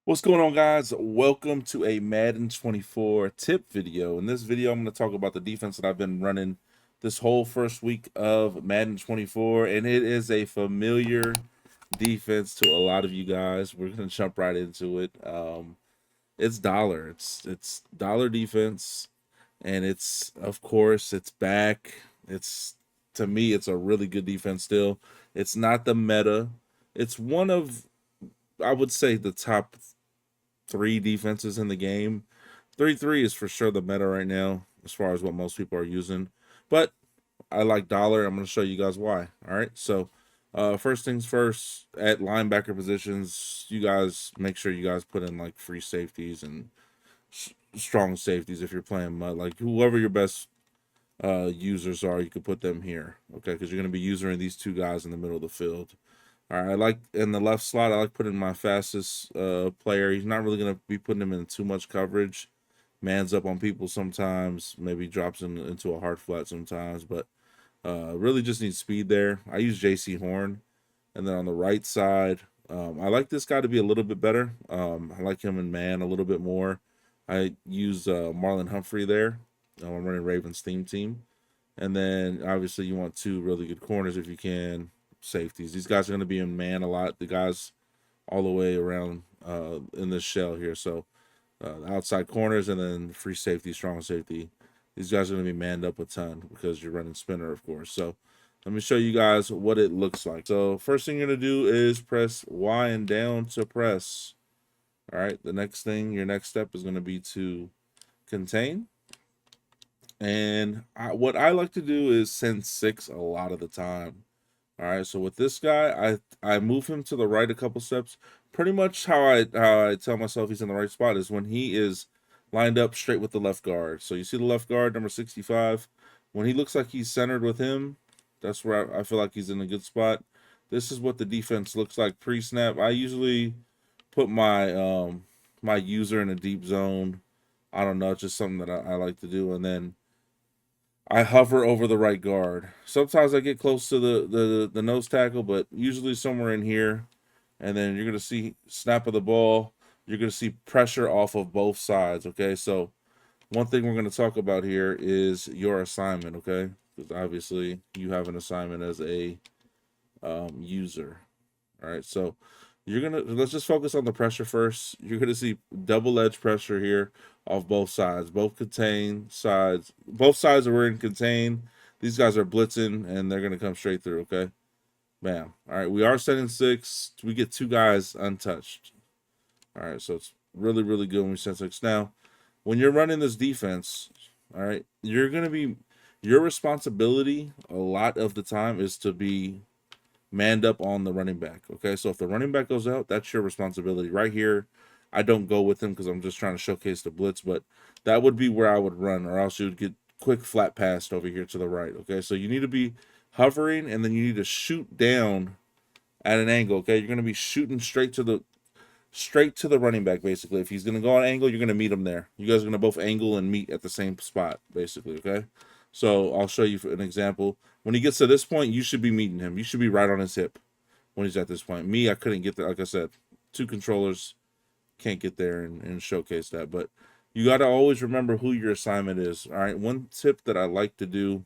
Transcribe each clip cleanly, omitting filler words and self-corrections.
What's going on, guys? Welcome to a Madden 24 tip video. In this video, I'm going to talk about the defense that I've been running this whole first week of Madden 24, and it is a familiar defense to a lot of you guys. We're going to jump right into it. It's dollar. It's dollar defense, and it's, of course, it's back. It's, to me, it's a really good defense still. It's not the meta. It's one of, I would say, the top three defenses in the game. 3-3 is for sure the meta right now as far as what most people are using. But I like dollar. I'm going to show you guys why. All right. So first things first, at linebacker positions, you guys make sure you guys put in like free safeties and strong safeties if you're playing mud. Like whoever your best users are, you can put them here. Okay. Because you're going to be using these two guys in the middle of the field. All right, I like in the left slot, I like putting my fastest player. He's not really going to be putting him in too much coverage. Mans up on people sometimes, maybe drops into a hard flat sometimes, but really just needs speed there. I use JC Horn. And then on the right side, I like this guy to be a little bit better. I like him in man a little bit more. I use Marlon Humphrey there. I'm running Ravens theme team. And then obviously you want two really good corners if you can. Safeties. These guys are going to be in man a lot. The guys all the way around in this shell here. So outside corners and then free safety, strong safety. These guys are going to be manned up a ton because you're running spinner, of course. So let me show you guys what it looks like. So first thing you're going to do is press Y and down to press. All right. The next thing, your next step is going to be to contain. And what I like to do is send 6 a lot of the time. All right, so with this guy, I move him to the right a couple steps. Pretty much how I tell myself he's in the right spot is when he is lined up straight with the left guard. So you see the left guard, number 65. When he looks like he's centered with him, that's where I feel like he's in a good spot. This is what the defense looks like pre-snap. I usually put my user in a deep zone. I don't know, it's just something that I like to do, and then I hover over the right guard. Sometimes I get close to the nose tackle, but usually somewhere in here. And then you're gonna see snap of the ball. You're gonna see pressure off of both sides. Okay, so one thing we're gonna talk about here is your assignment. Okay, because obviously you have an assignment as a user. All right, so let's just focus on the pressure first. You're gonna see double edge pressure here off both sides, both contain sides. Both sides are in contain. These guys are blitzing and they're gonna come straight through. Okay, bam. All right, we are setting 6. We get 2 guys untouched. All right, so it's really really good when we set 6. Now, when you're running this defense, all right, you're gonna be your responsibility a lot of the time is to be manned up on the running back. Okay, so if the running back goes out, that's your responsibility. Right here, I don't go with him because I'm just trying to showcase the blitz, but that would be where I would run, or else you would get quick flat passed over here to the right. Okay, so you need to be hovering, and then you need to shoot down at an angle. Okay, you're going to be shooting straight to the running back. Basically, if he's going to go on an angle, you're going to meet him there. You guys are going to both angle and meet at the same spot, basically. Okay, so I'll show you an example. When he gets to this point, you should be meeting him. You should be right on his hip when he's at this point. Me, I couldn't get there. Like I said, 2 controllers can't get there and showcase that. But you got to always remember who your assignment is. All right. One tip that I like to do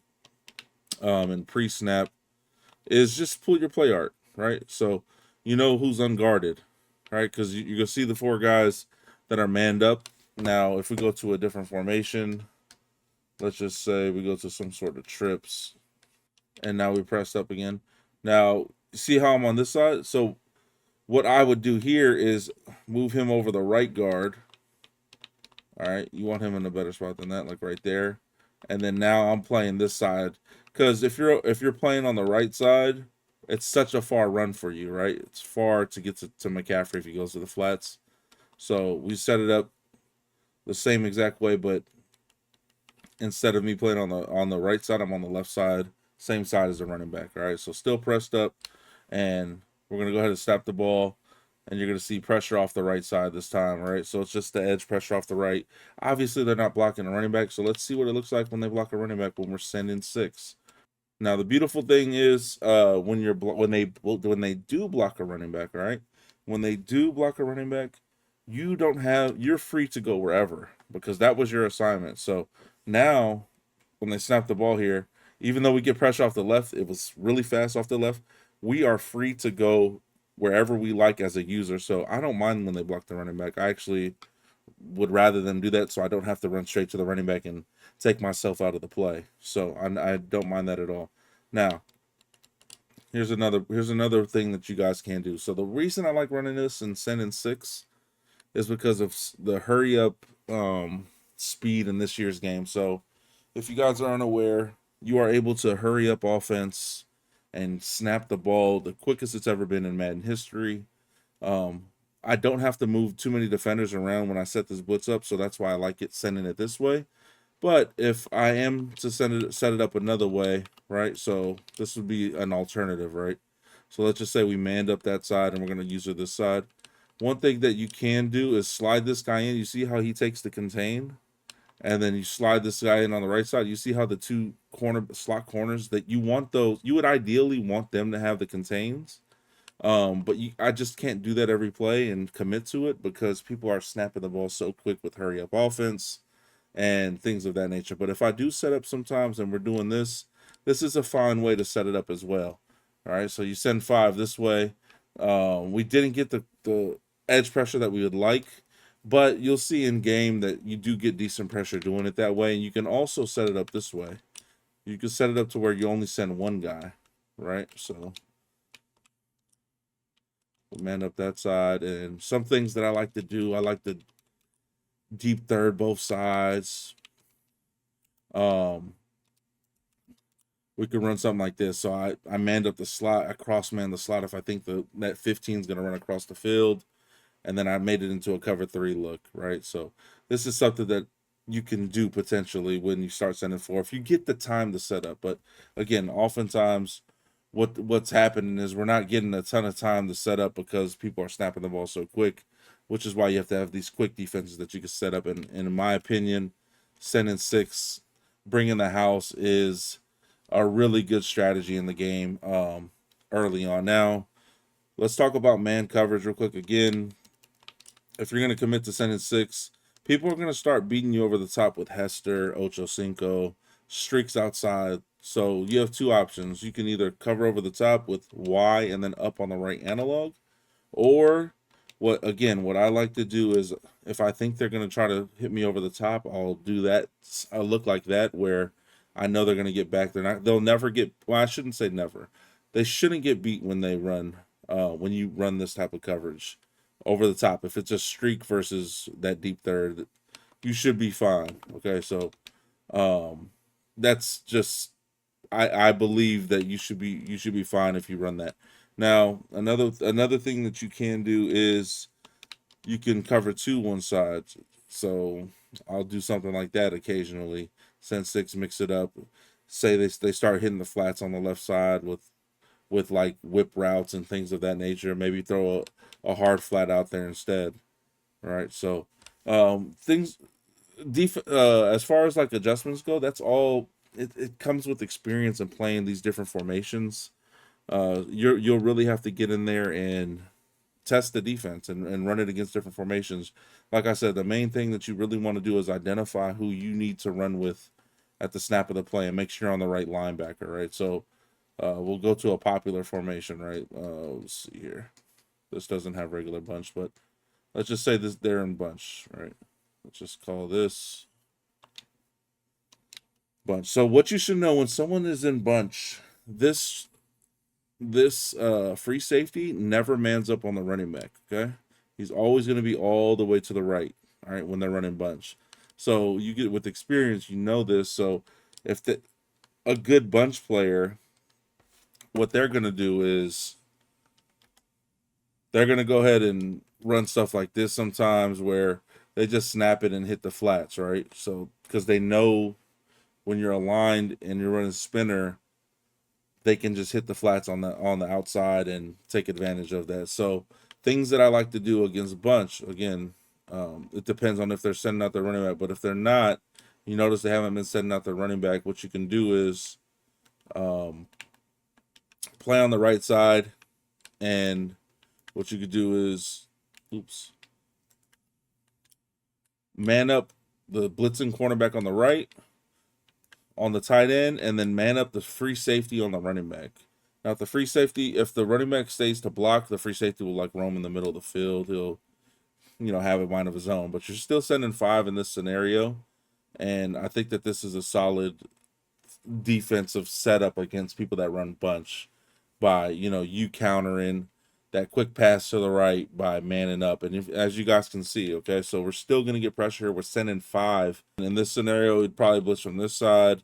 in pre-snap is just pull your play art. Right. So you know who's unguarded. Right. Because you're going to see the 4 guys that are manned up. Now, if we go to a different formation, let's just say we go to some sort of trips, and now we pressed up again. Now, see how I'm on this side? So what I would do here is move him over the right guard. All right, you want him in a better spot than that, like right there. And then now I'm playing this side, because if you're playing on the right side, it's such a far run for you, right? It's far to get to McCaffrey if he goes to the flats. So we set it up the same exact way, but instead of me playing on the right side, I'm on the left side, same side as the running back. All right, so still pressed up, and we're gonna go ahead and snap the ball, and you're gonna see pressure off the right side this time. All right, so it's just the edge pressure off the right. Obviously, they're not blocking a running back, so let's see what it looks like when they block a running back when we're sending 6. Now the beautiful thing is when they do block a running back, all right, when they do block a running back, you're free to go wherever because that was your assignment. So now when they snap the ball here, even though we get pressure off the left, it was really fast off the left. We are free to go wherever we like as a user. So I don't mind when they block the running back. I actually would rather them do that so I don't have to run straight to the running back and take myself out of the play. So I don't mind that at all. Now, here's another thing that you guys can do. So the reason I like running this and sending 6 is because of the hurry up speed in this year's game. So if you guys are unaware, you are able to hurry up offense and snap the ball the quickest it's ever been in Madden history. I don't have to move too many defenders around when I set this blitz up, so that's why I like it sending it this way. But if I am to set it up another way, right? So this would be an alternative, right? So let's just say we manned up that side and we're going to use it this side. One thing that you can do is slide this guy in. You see how he takes the contain? And then you slide this guy in on the right side. You see how the two slot corners that you want those, you would ideally want them to have the contains. But I just can't do that every play and commit to it because people are snapping the ball so quick with hurry up offense and things of that nature. But if I do set up sometimes and we're doing this, this is a fine way to set it up as well. All right, so you send 5 this way. We didn't get the edge pressure that we would like, but you'll see in game that you do get decent pressure doing it that way. And you can also set it up this way. You can set it up to where you only send one guy, right? So we'll man up that side. And some things that I like to do, I like to deep third both sides. We could run something like this. So I manned up the slot. I cross-manned the slot if I think that 15 is going to run across the field. And then I made it into a cover 3 look, right? So this is something that you can do potentially when you start sending 4 if you get the time to set up. But again, oftentimes what's happening is we're not getting a ton of time to set up because people are snapping the ball so quick, which is why you have to have these quick defenses that you can set up. And in my opinion, sending 6, bringing the house is a really good strategy in the game early on. Now, let's talk about man coverage real quick. Again, if you're going to commit to sending 6, people are going to start beating you over the top with Hester, Ocho Cinco, streaks outside. So you have 2 options. You can either cover over the top with Y and then up on the right analog, or what I like to do is if I think they're going to try to hit me over the top, I'll do that. I'll look like that where I know they're going to get back. They'll never get, well, I shouldn't say never. They shouldn't get beat when they run, when you run this type of coverage over the top. If it's a streak versus that deep third, you should be fine. Okay, so that's just I believe that you should be fine if you run that. Now, another thing that you can do is you can cover 2 one side. So I'll do something like that occasionally. Send 6, mix it up. Say they start hitting the flats on the left side with like whip routes and things of that nature. Maybe throw a hard flat out there instead. All right. So things as far as like adjustments go, that's all it comes with experience and playing these different formations. You'll really have to get in there and test the defense and run it against different formations. Like I said, the main thing that you really want to do is identify who you need to run with at the snap of the play and make sure you're on the right linebacker, right? So we'll go to a popular formation, right? Let's see here. This doesn't have regular bunch, but let's just say they're in bunch, right? Let's just call this bunch. So what you should know when someone is in bunch, this free safety never mans up on the running back, okay? He's always going to be all the way to the right, all right, when they're running bunch. So you get with experience, you know this. So if a good bunch player, what they're going to do is they're going to go ahead and run stuff like this sometimes where they just snap it and hit the flats, right? So because they know when you're aligned and you're running spinner, they can just hit the flats on the outside and take advantage of that. So things that I like to do against bunch, again, it depends on if they're sending out their running back, but if they're not, you notice they haven't been sending out their running back. What you can do is play on the right side, and what you could do is, oops, man up the blitzing cornerback on the right, on the tight end, and then man up the free safety on the running back. Now, if the running back stays to block, the free safety will like roam in the middle of the field. He'll, have a mind of his own. But you're still sending 5 in this scenario, and I think that this is a solid defensive setup against people that run bunch by you countering that quick pass to the right by manning up. And as you guys can see, okay, so we're still going to get pressure here. We're sending 5. And in this scenario, we'd probably blitz from this side,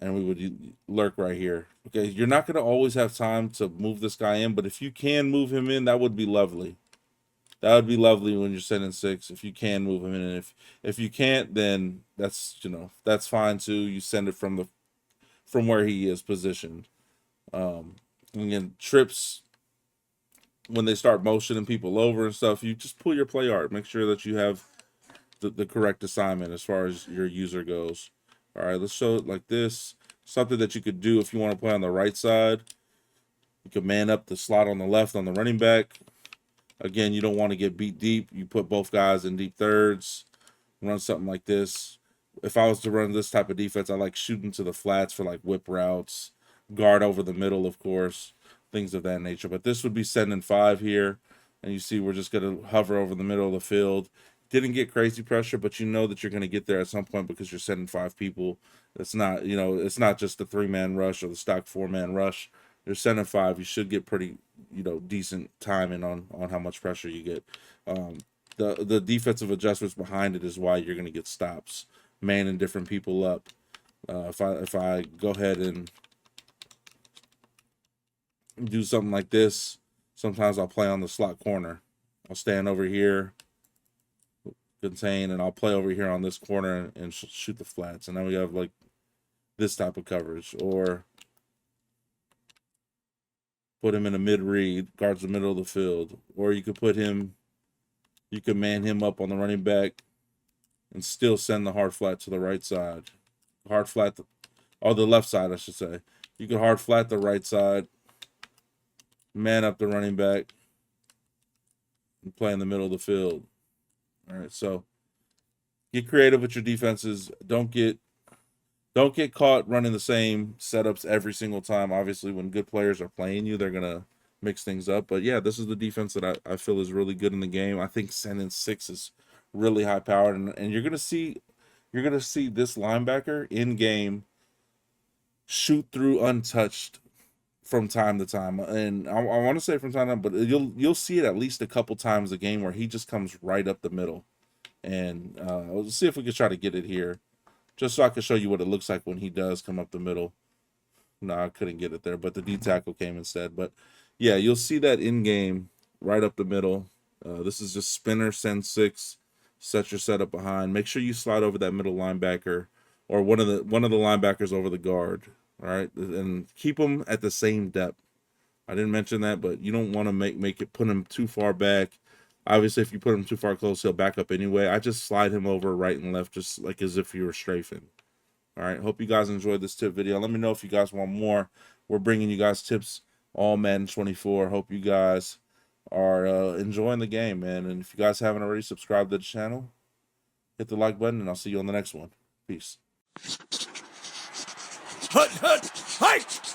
and we would lurk right here. Okay, you're not going to always have time to move this guy in, but if you can move him in, that would be lovely. That would be lovely when you're sending 6, if you can move him in. And if you can't, then that's that's fine too. You send it from where he is positioned. Again, trips, when they start motioning people over and stuff, you just pull your play art. Make sure that you have the correct assignment as far as your user goes. All right, let's show it like this. Something that you could do if you want to play on the right side. You can man up the slot on the left on the running back. Again, you don't want to get beat deep. You put both guys in deep thirds. Run something like this. If I was to run this type of defense, I like shooting to the flats for like whip routes, guard over the middle, of course, things of that nature. But this would be sending 5 here, and you see we're just going to hover over the middle of the field. Didn't get crazy pressure, but you know that you're going to get there at some point because you're sending 5 people. It's not, it's not just the 3-man rush or the stock 4-man rush. You're sending 5. You should get pretty, decent timing on how much pressure you get. The defensive adjustments behind it is why you're going to get stops, manning different people up. If I go ahead and do something like this, sometimes I'll play on the slot corner. I'll stand over here, contain, and I'll play over here on this corner and shoot the flats. And then we have like this type of coverage, or put him in a mid read, guards the middle of the field, or you could man him up on the running back and still send the hard flat to the right side. Hard flat, the left side, I should say. You can hard flat the right side, man up the running back, and play in the middle of the field. All right, so get creative with your defenses. Don't get caught running the same setups every single time. Obviously, when good players are playing you, they're gonna mix things up. But yeah, this is the defense that I feel is really good in the game. I think sending 6 is really high powered, and you're gonna see this linebacker in game shoot through untouched from time to time. And I want to say from time to time, but you'll see it at least a couple times a game where he just comes right up the middle. And let's see if we can try to get it here, just so I can show you what it looks like when he does come up the middle. No, I couldn't get it there, but the D tackle came instead. But yeah, you'll see that in game right up the middle. This is just spinner, send 6, set your setup behind. Make sure you slide over that middle linebacker or one of the linebackers over the guard. All right, and keep them at the same depth. I didn't mention that, but you don't want to put him too far back. Obviously, if you put him too far close, he'll back up anyway. I just slide him over right and left, just like as if you were strafing. All right, hope you guys enjoyed this tip video. Let me know if you guys want more. We're bringing you guys tips all Madden 24. Hope you guys are enjoying the game, man. And if you guys haven't already subscribed to the channel, hit the like button, and I'll see you on the next one. Peace. Hut, hut, hike!